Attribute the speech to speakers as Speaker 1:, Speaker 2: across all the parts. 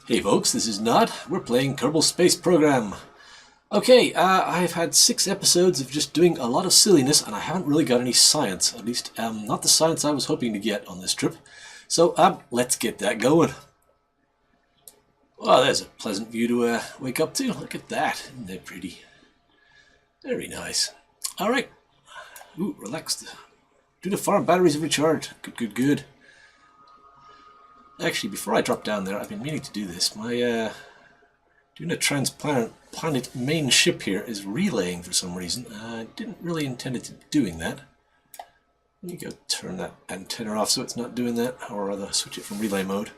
Speaker 1: Hey folks, this is Nod. We're playing Kerbal Space Program. Okay, I've had 6 episodes of just doing a lot of silliness, and I haven't really got any science. At least, not the science I was hoping to get on this trip. So, let's get that going. Well, there's a pleasant view to wake up to. Look at that. Isn't that pretty? Very nice. Alright. Ooh, relaxed. Do the farm batteries have recharged. Good, good, good. Actually, before I drop down there, I've been meaning to do this. My doing a transplanet main ship here is relaying for some reason. I didn't really intend it to be doing that. Let me go turn that antenna off so it's not doing that, or rather switch it from relay mode.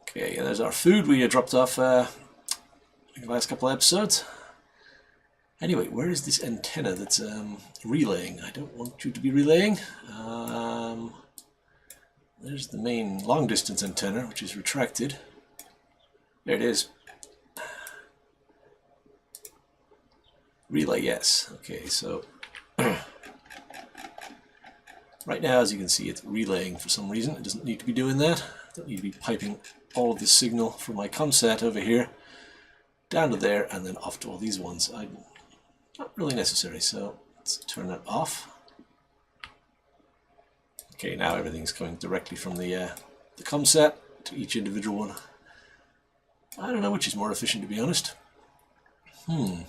Speaker 1: Okay, and there's our food we dropped off in the last couple of episodes. Anyway, where is this antenna that's relaying? I don't want you to be relaying. There's the main long-distance antenna, which is retracted. There it is. Relay, yes. Okay, so right now, as you can see, it's relaying for some reason. It doesn't need to be doing that. I don't need to be piping all of this signal from my ComSat over here down to there and then off to all these ones. Not really necessary, so let's turn that off. Okay, now everything's coming directly from the ComSat to each individual one. I don't know which is more efficient, to be honest. Yeah,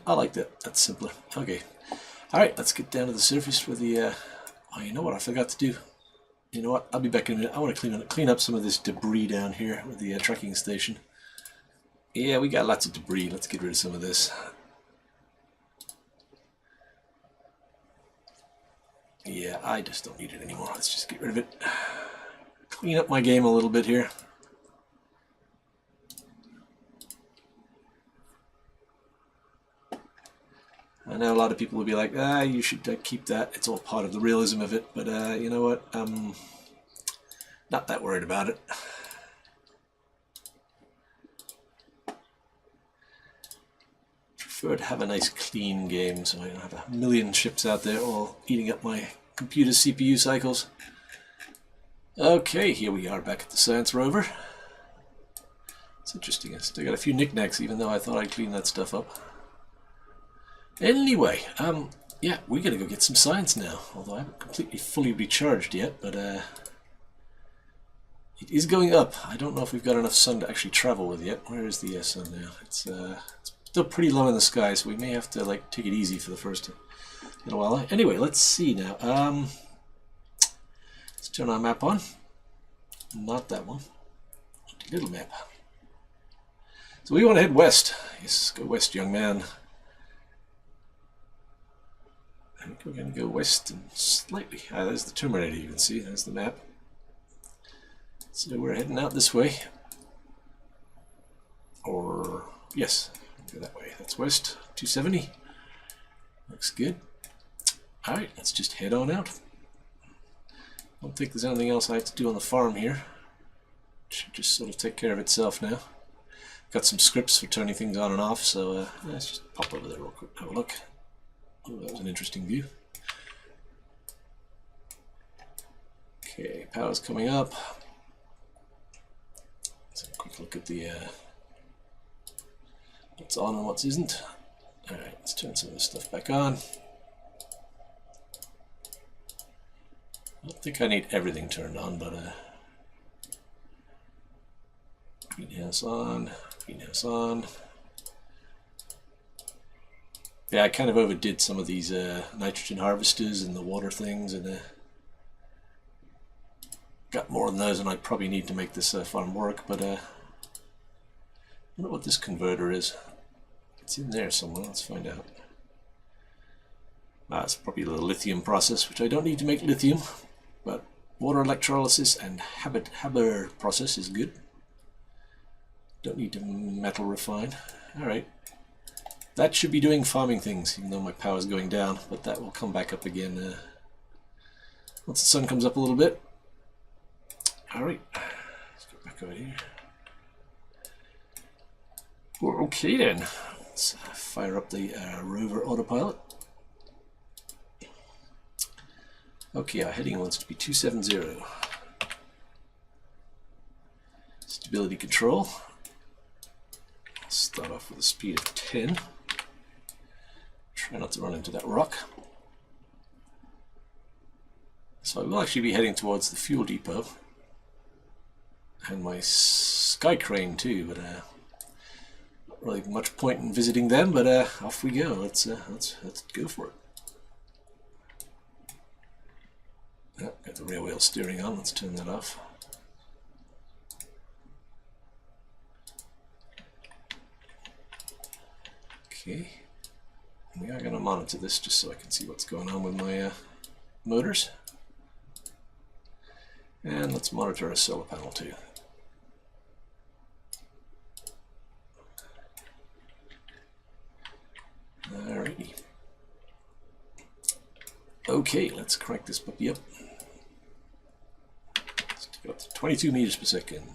Speaker 1: I like that. That's simpler. Okay. Alright, let's get down to the surface for the... oh, you know what I forgot to do? You know what? I'll be back in a minute. I want to clean up some of this debris down here with the tracking station. Yeah, we got lots of debris. Let's get rid of some of this. Yeah, I just don't need it anymore. Let's just get rid of it. Clean up my game a little bit here. I know a lot of people will be like, you should keep that. It's all part of the realism of it. But you know what? I'm not that worried about it. Prefer to have a nice clean game so I don't have a million ships out there all eating up my computer's CPU cycles. Okay, here we are back at the science rover. It's interesting. I still got a few knickknacks even though I thought I'd clean that stuff up. Anyway, yeah, we're gonna go get some science now. Although I haven't completely fully recharged yet, but it is going up. I don't know if we've got enough sun to actually travel with yet. Where is the sun now? It's still pretty low in the sky, so we may have to like take it easy for the first little while. Anyway, let's see now. Let's turn our map on. Not that one. Little map. So we want to head west. Yes, go west, young man. I think we're going to go west and slightly. There's the Terminator, you can see. There's the map. So we're heading out this way. Or, yes, go that way. That's west, 270. Looks good. Alright, let's just head on out. I don't think there's anything else I have to do on the farm here. It should just sort of take care of itself now. Got some scripts for turning things on and off, so let's just pop over there real quick and have a look. Oh, that was an interesting view. Okay, power's coming up. Let's have a quick look at the what's on and what isn't. Alright, let's turn some of this stuff back on. I don't think I need everything turned on, but greenhouse on, greenhouse on. Yeah, I kind of overdid some of these nitrogen harvesters and the water things, and got more than those than I probably need to make this farm work, but I wonder what this converter is. It's in there somewhere, let's find out. It's probably the lithium process, which I don't need to make lithium, but water electrolysis and Haber process is good. Don't need to metal refine. Alright. That should be doing farming things, even though my power is going down, but that will come back up again once the sun comes up a little bit. Alright, let's get back over here. We're okay then. Let's fire up the rover autopilot. Okay, our heading wants to be 270. Stability control. Start off with a speed of 10. Try not to run into that rock. So I will actually be heading towards the fuel depot and my sky crane too, but not really much point in visiting them. But off we go. Let's go for it. Oh, got the rear wheel steering on. Let's turn that off. Okay, we are going to monitor this just so I can see what's going on with my motors. And let's monitor our solar panel too. Alrighty. Okay, let's crank this puppy up. Let's take it up to 22 meters per second.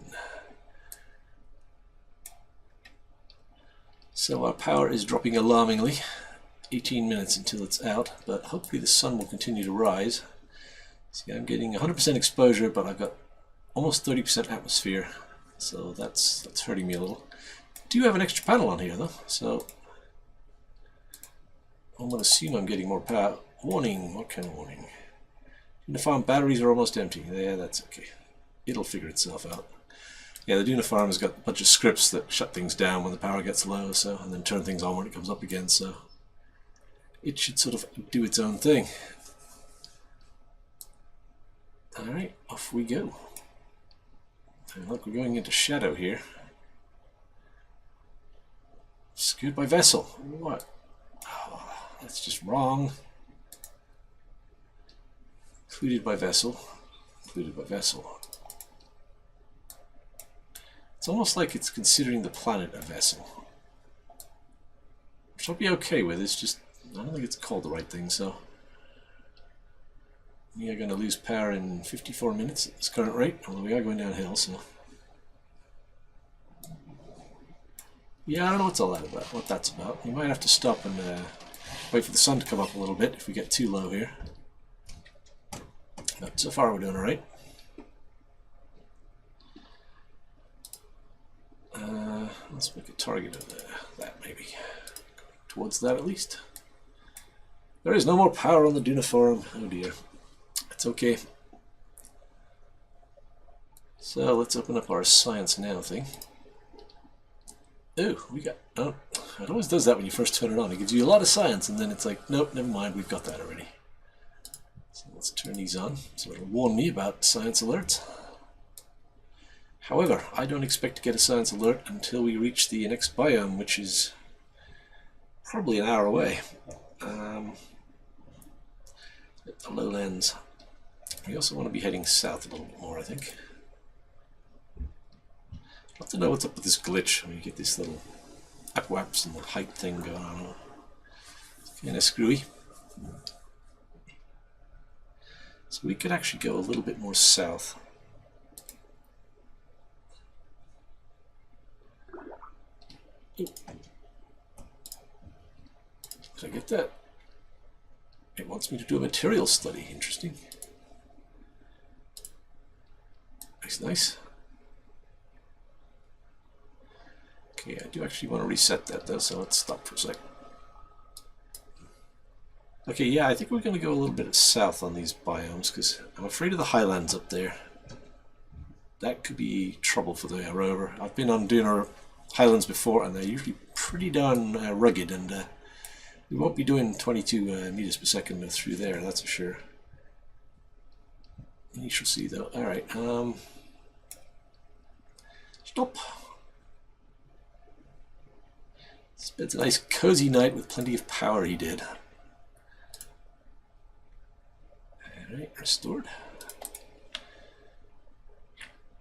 Speaker 1: So our power is dropping alarmingly. 18 minutes until it's out, but hopefully the sun will continue to rise. See, I'm getting 100% exposure, but I've got almost 30% atmosphere, so that's hurting me a little. I do have an extra panel on here though, so I'm going to assume I'm getting more power. Warning, what kind of warning? Dunifarm batteries are almost empty. Yeah, that's okay. It'll figure itself out. Yeah, the Dunifarm has got a bunch of scripts that shut things down when the power gets low, so, and then turn things on when it comes up again, so it should sort of do its own thing. Alright, off we go. And look, we're going into shadow here. Skewed by vessel. What? Oh, that's just wrong. Included by vessel. Included by vessel. It's almost like it's considering the planet a vessel. Which I'll be okay with, it's just, I don't think it's called the right thing, so. We are going to lose power in 54 minutes at this current rate, although we are going downhill, so. Yeah, I don't know what that's about. We might have to stop and wait for the sun to come up a little bit if we get too low here. But so far we're doing alright. Let's make a target of that maybe. Towards that at least. There is no more power on the Dunifarm. Oh dear. That's okay. So let's open up our Science Now thing. Oh, we got... Oh, it always does that when you first turn it on. It gives you a lot of science and then it's like, nope, never mind, we've got that already. So let's turn these on so it'll warn me about science alerts. However, I don't expect to get a science alert until we reach the next biome, which is probably an hour away. The lowlands. We also want to be heading south a little bit more, I think. I'd love to know what's up with this glitch. I mean, you get this little upwaps and the height thing going on. It's kind of screwy. So we could actually go a little bit more south. Ooh. Did I get that? It wants me to do a material study. Interesting. Nice, nice. Okay, I do actually want to reset that though, so let's stop for a sec. Okay, yeah, I think we're going to go a little bit south on these biomes because I'm afraid of the highlands up there. That could be trouble for the rover. I've been on Duna highlands before and they're usually pretty darn rugged, and we won't be doing 22 meters per second through there, that's for sure. You shall see though. Alright, stop. Spent a nice cozy night with plenty of power, he did. Alright, restored.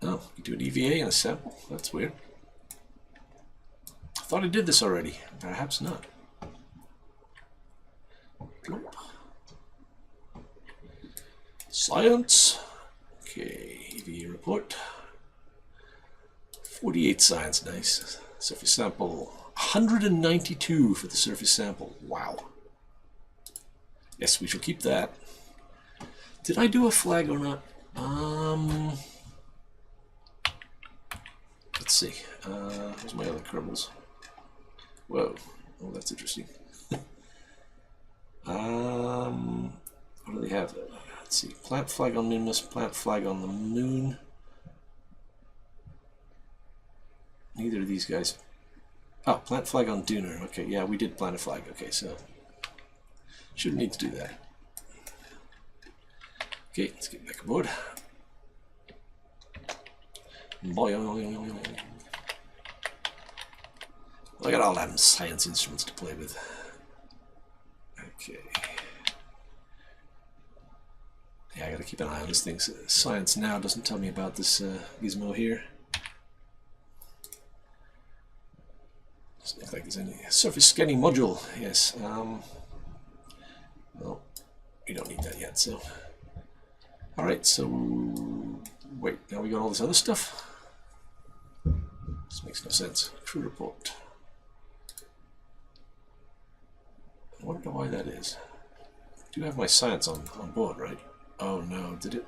Speaker 1: Oh, you do an EVA and a sample? That's weird. I thought I did this already. Perhaps not. Plop. Science. Okay, EVA report. 48 science, nice. Surface sample. 192 for the surface sample. Wow. Yes, we shall keep that. Did I do a flag or not? Let's see. Where's my other kerbals? Whoa. Oh, that's interesting. What do they have? Let's see. Plant flag on Minmus, plant flag on the moon. Neither of these guys. Oh, plant flag on Duner. Okay, yeah, we did plant a flag. Okay, so shouldn't need to do that. Okay, let's get back aboard. Boing. Look at all them science instruments to play with. Okay. Yeah, I gotta keep an eye on these things. Science Now doesn't tell me about this gizmo here. Doesn't look like there's any surface scanning module. Yes. Well, we don't need that yet. So, all right. So, wait. Now we got all this other stuff. This makes no sense. Crew report. I wonder why that is. I do have my science on board, right? Oh no, did it?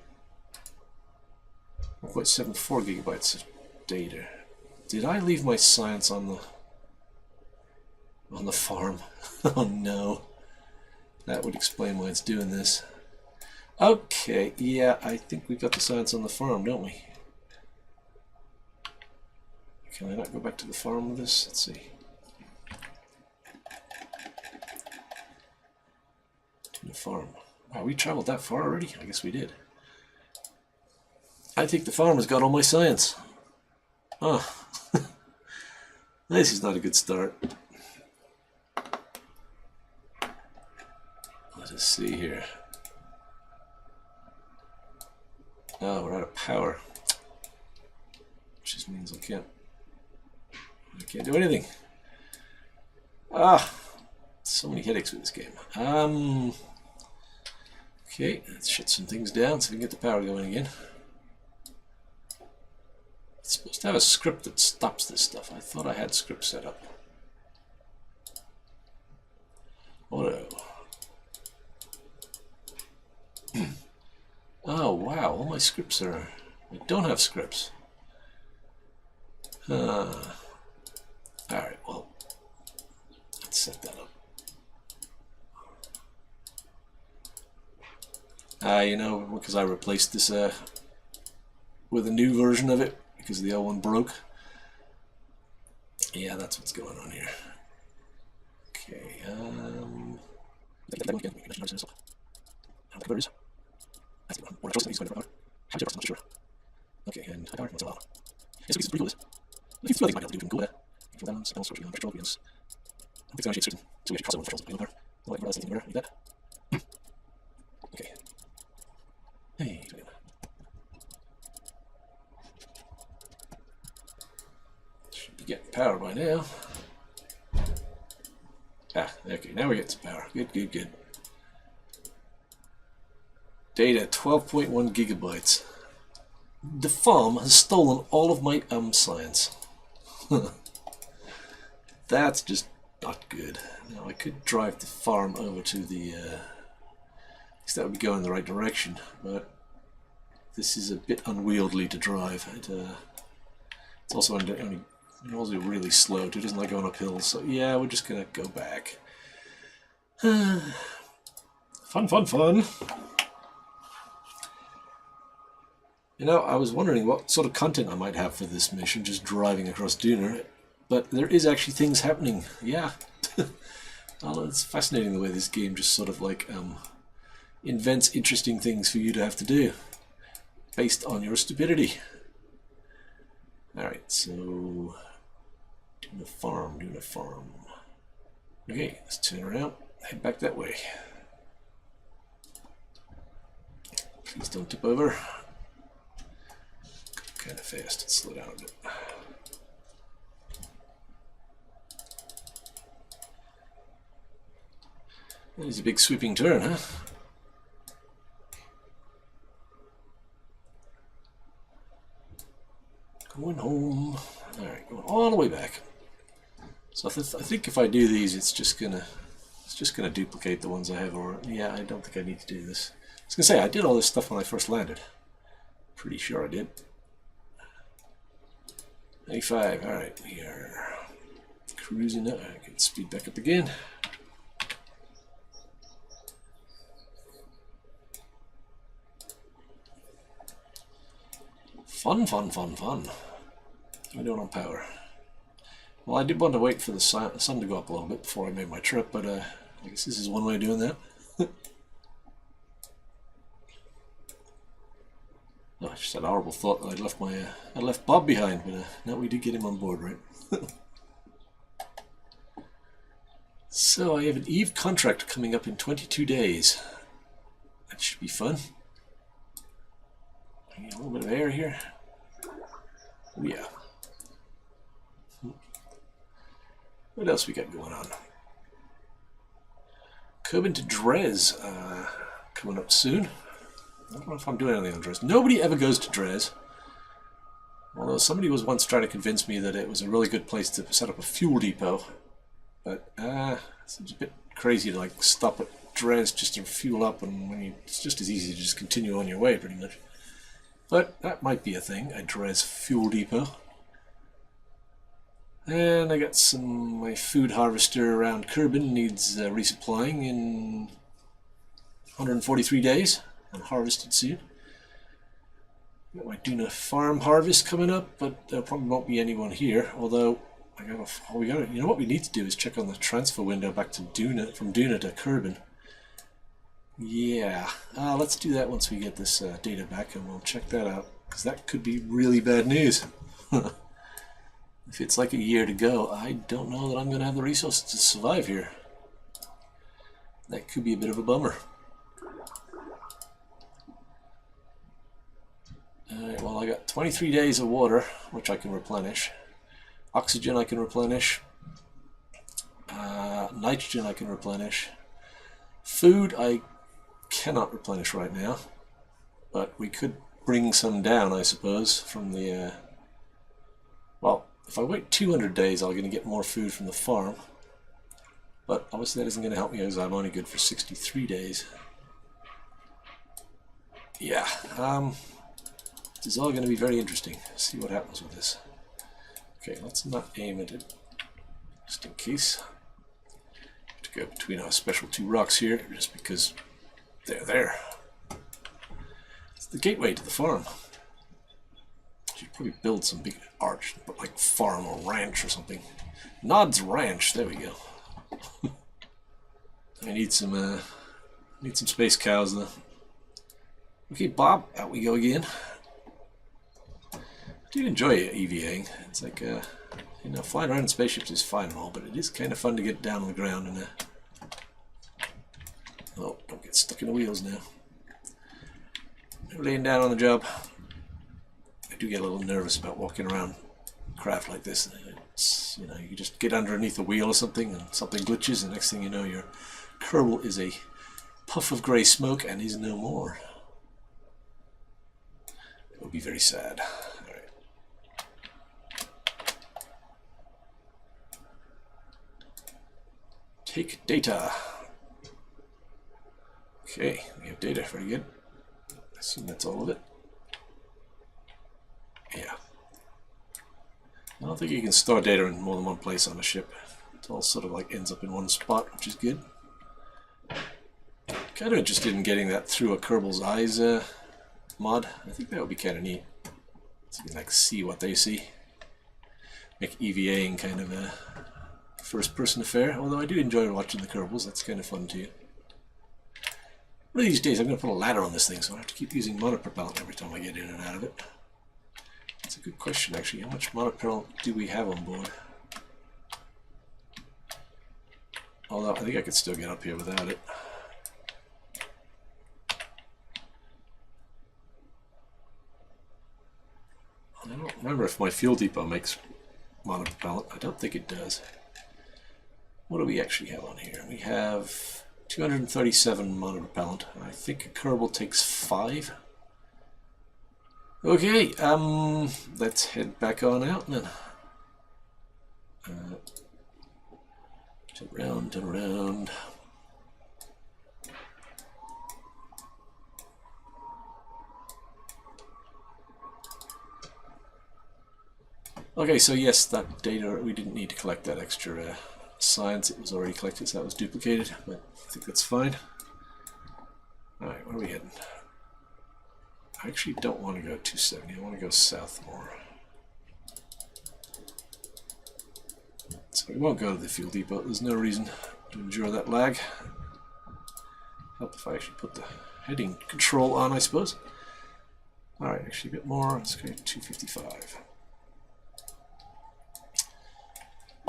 Speaker 1: 1.74 gigabytes of data. Did I leave my science on the farm? Oh no. That would explain why it's doing this. Okay, yeah, I think we've got the science on the farm, don't we? Can I not go back to the farm with this? Let's see. To the farm. Wow, we traveled that far already? I guess we did. I think the farmer's got all my science. Oh. This is not a good start. Let us see here. Oh, we're out of power. Which just means I can't do anything. Ah, so many headaches with this game. Okay, let's shut some things down so we can get the power going again. It's supposed to have a script that stops this stuff. I thought I had script set up. Auto. Oh wow, all my scripts are... I don't have scripts. Alright, well, let's set that up. You know, because I replaced this with a new version of it because the old one broke. Yeah, that's what's going on here. Okay, okay, and high power, what's allowed? Yes, it's pretty cool, this. I think I might be able to do cool with that. Control balance, balance, control against. I think it's certain. So we actually cross over controls with the power. Like, what else is like that? Okay. Hey, should be getting power by now. Ah, okay, now we get some power. Good, good, good. Data, 12.1 gigabytes. The farm has stolen all of my science. That's just not good. Now I could drive the farm over to the... I guess that would be going in the right direction, but this is a bit unwieldy to drive. It's also only really slow too. It doesn't like going up hills. So yeah, we're just gonna go back. Fun, fun, fun. You know, I was wondering what sort of content I might have for this mission, just driving across Duner, but there is actually things happening. Yeah. Well, it's fascinating the way this game just sort of like invents interesting things for you to have to do based on your stupidity. Alright, so doing a farm. Okay, let's turn around, head back that way. Please don't tip over. Kind of fast, let's slow down a bit. That is a big sweeping turn, huh? Going home. Alright, going all the way back. So I think if I do these, it's just gonna duplicate the ones I have. Or yeah, I don't think I need to do this. was gonna say, I did all this stuff when I first landed. Pretty sure I did. 95, alright, we are cruising up. I can speed back up again. Fun, fun, fun, fun. What are we doing on power? Well, I did want to wait for the sun to go up a little bit before I made my trip, but I guess this is one way of doing that. Oh, I just had a horrible thought that I left Bob behind, but now we did get him on board, right? So I have an Eve contract coming up in 22 days. That should be fun. I get a little bit of air here. Oh yeah. What else we got going on? Kerbin to Dres coming up soon. I don't know if I'm doing anything on Dres. Nobody ever goes to Dres. Although somebody was once trying to convince me that it was a really good place to set up a fuel depot. But it's a bit crazy to like stop at Dres just to fuel up, and it's just as easy to just continue on your way pretty much. But that might be a thing, a Dres fuel depot. And I got my food harvester around Kerbin needs resupplying in 143 days and harvested soon. Got my Duna farm harvest coming up, but there probably won't be anyone here. Although you know what we need to do is check on the transfer window back to Duna, from Duna to Kerbin. Yeah, let's do that once we get this data back, and we'll check that out, because that could be really bad news. If it's like a year to go, I don't know that I'm going to have the resources to survive here. That could be a bit of a bummer. Alright, well I got 23 days of water, which I can replenish. Oxygen I can replenish. Nitrogen I can replenish. Food I cannot replenish right now, but we could bring some down, I suppose, from the... well, if I wait 200 days, I'm going to get more food from the farm. But obviously that isn't going to help me because I'm only good for 63 days. Yeah, this is all going to be very interesting. Let's see what happens with this. Okay, let's not aim at it, just in case. Have to go between our special two rocks here, just because they're there. It's the gateway to the farm. Should probably build some big arch, but like farm or ranch or something. Nod's Ranch. There we go. I need some space cows though. Okay, Bob, out we go again. I do enjoy EVAing. It's like you know, flying around in spaceships is fine and all, but it is kind of fun to get down on the ground and oh, don't get stuck in the wheels now. Laying down on the job. I do get a little nervous about walking around craft like this. It's, you know, you just get underneath a wheel or something and something glitches, and next thing you know your Kerbal is a puff of grey smoke and is no more. It would be very sad. Alright. Take data. Okay, we have data, very good. I assume that's all of it. Yeah. I don't think you can store data in more than one place on a ship. It all sort of like ends up in one spot, which is good. Kind of interested in getting that Through a Kerbal's Eyes mod. I think that would be kind of neat. So you can like see what they see. Make EVAing kind of a first-person affair. Although I do enjoy watching the Kerbals. That's kind of fun too. One of these days I'm going to put a ladder on this thing, so I have to keep using monopropellant every time I get in and out of it. That's a good question, actually. How much monopropellant do we have on board? Although I think I could still get up here without it. I don't remember if my fuel depot makes monopropellant. I don't think it does. What do we actually have on here? We have 237 monopropellant. I think a Kerbal takes 5. Okay, let's head back on out then. Turn around, turn around. Okay, so yes, that data, we didn't need to collect that extra science. It was already collected, so that was duplicated, but I think that's fine. Alright, where are we heading? I actually don't want to go 270, I want to go south more. So we won't go to the fuel depot, there's no reason to endure that lag. Help if I actually put the heading control on, I suppose. Alright, actually a bit more, let's go to 255.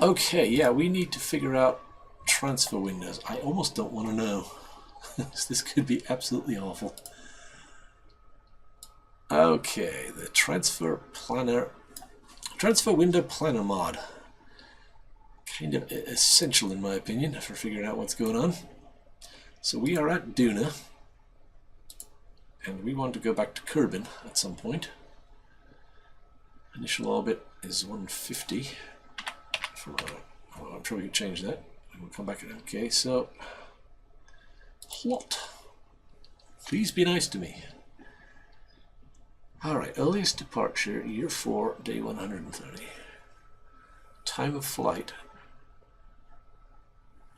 Speaker 1: Okay, yeah, we need to figure out transfer windows. I almost don't want to know. This could be absolutely awful. Okay, the transfer window planner mod. Kind of essential in my opinion for figuring out what's going on. So we are at Duna, and we want to go back to Kerbin at some point. Initial orbit is 150. I'm sure we can change that. And we'll come back at okay. So plot. Please be nice to me. Alright, earliest departure, year 4, day 130. Time of flight,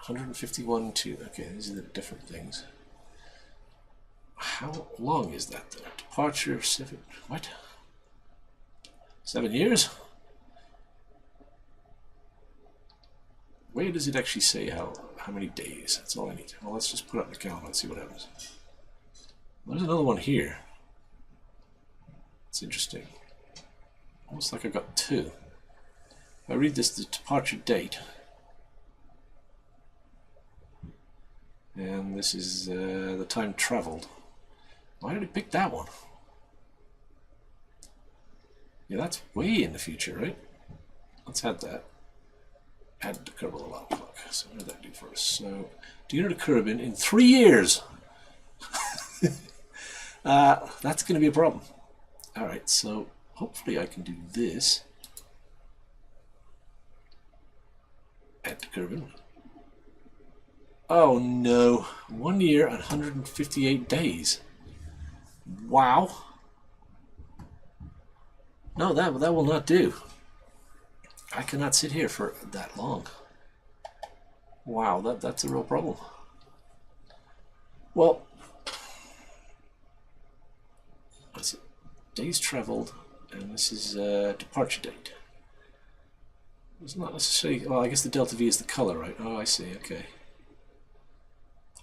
Speaker 1: 151 to, okay, these are the different things. How long is that though? Departure, 7, what? 7 years? Where does it actually say how many days? That's all I need. Well, let's just put it on the calendar and see what happens. There's another one here. It's interesting. Almost like I got two. If I read this, the departure date. And this is the time traveled. Why did it pick that one? Yeah, that's way in the future, right? Let's add that. Add the Kerbal alarm clock. So what did that do for us? So, Duna to Kerbin in 3 years. That's going to be a problem. Alright, so hopefully I can do this. Add to Kerbin. Oh no, 1 year and 158 days. Wow. No, that will not do. I cannot sit here for that long. Wow, that's a real problem. Well, that's it. Days traveled, and this is departure date. It's not necessarily. Well, I guess the delta V is the color, right? Oh, I see. Okay.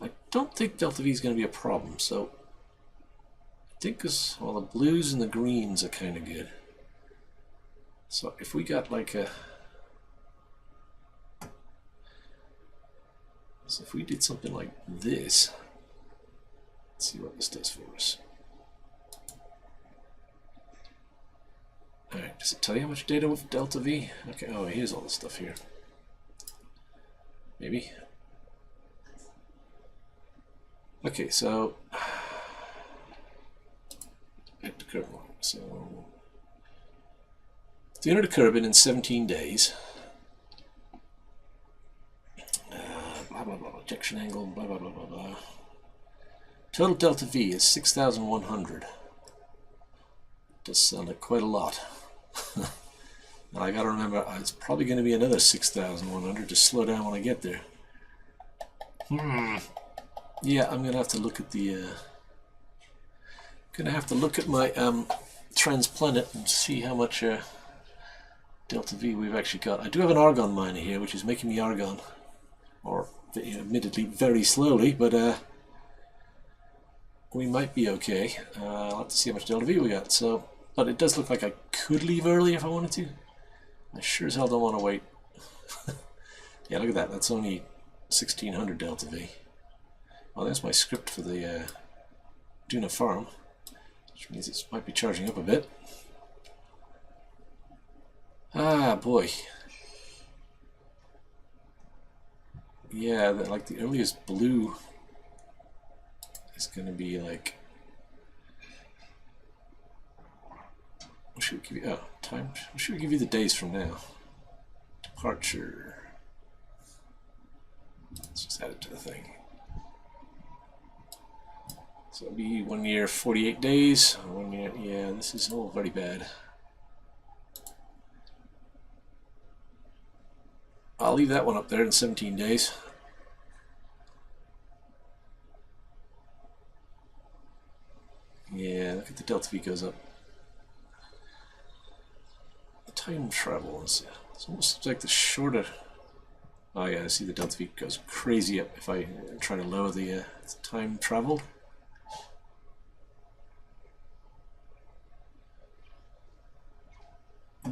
Speaker 1: I don't think delta V is going to be a problem. So I think because well, the blues and the greens are kind of good. So if we got like a, so if we did something like this, let's see what this does for us. Alright, does it tell you how much data with delta V? Okay, oh, here's all the stuff here. Maybe. Okay, so back to Kerbin. So Duna to Kerbin in 17 days. Blah blah blah. Ejection angle. Blah blah blah blah blah. Total delta V is 6,100. Does sound like quite a lot. Now I gotta remember, it's probably going to be another 6,100 to slow down when I get there. Yeah, I'm gonna have to look at the. Gonna have to look at my transplanet and see how much delta V we've actually got. I do have an argon miner here, which is making me argon, or admittedly very slowly, but we might be okay. I'll have to see how much delta V we got. So, but it does look like I could leave early if I wanted to. I sure as hell don't want to wait. Yeah, look at that. That's only 1,600 delta V. Well, there's my script for the Duna farm, which means it might be charging up a bit. Ah, boy. Yeah, like the earliest blue is going to be like. What should we give you? Oh, time. What should we give you the days from now? Departure. Let's just add it to the thing. So it'll be 1 year, 48 days. 1 year, yeah, this is all very bad. I'll leave that one up there in 17 days. Yeah, look at the delta V goes up. The time travel is it's almost like the shorter. Oh yeah, I see the delta V goes crazy up if I try to lower the time travel.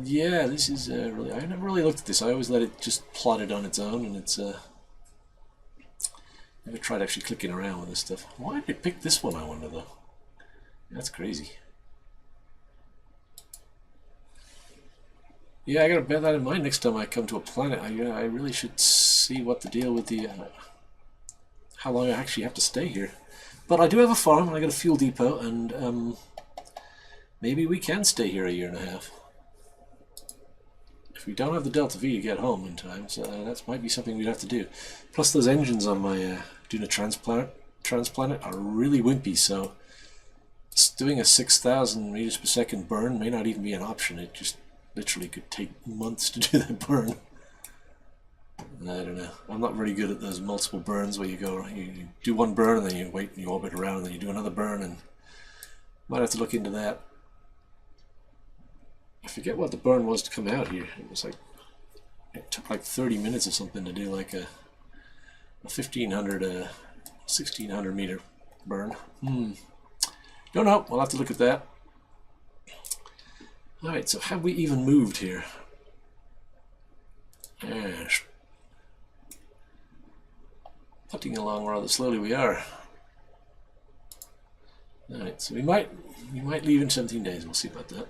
Speaker 1: Yeah, this is really. I never really looked at this. I always let it just plot it on its own, and it's never tried actually clicking around with this stuff. Why did it pick this one? I wonder though. That's crazy. Yeah, I gotta bear that in mind next time I come to a planet. I really should see what the deal with the how long I actually have to stay here. But I do have a farm, and I got a fuel depot, and maybe we can stay here a year and a half. If we don't have the Delta V to get home in time, so that might be something we'd have to do. Plus, those engines on my Duna Transplanet are really wimpy, so doing a 6,000 meters per second burn may not even be an option. It just literally could take months to do that burn. I don't know. I'm not very good at those multiple burns where you do one burn and then you wait and you orbit around and then you do another burn, and might have to look into that. I forget what the burn was to come out here. It was like, it took like 30 minutes or something to do like a 1,500, 1,600 meter burn. Don't know. We'll have to look at that. Alright, so have we even moved here? Putting along rather slowly we are. Alright, so we might leave in 17 days. We'll see about that.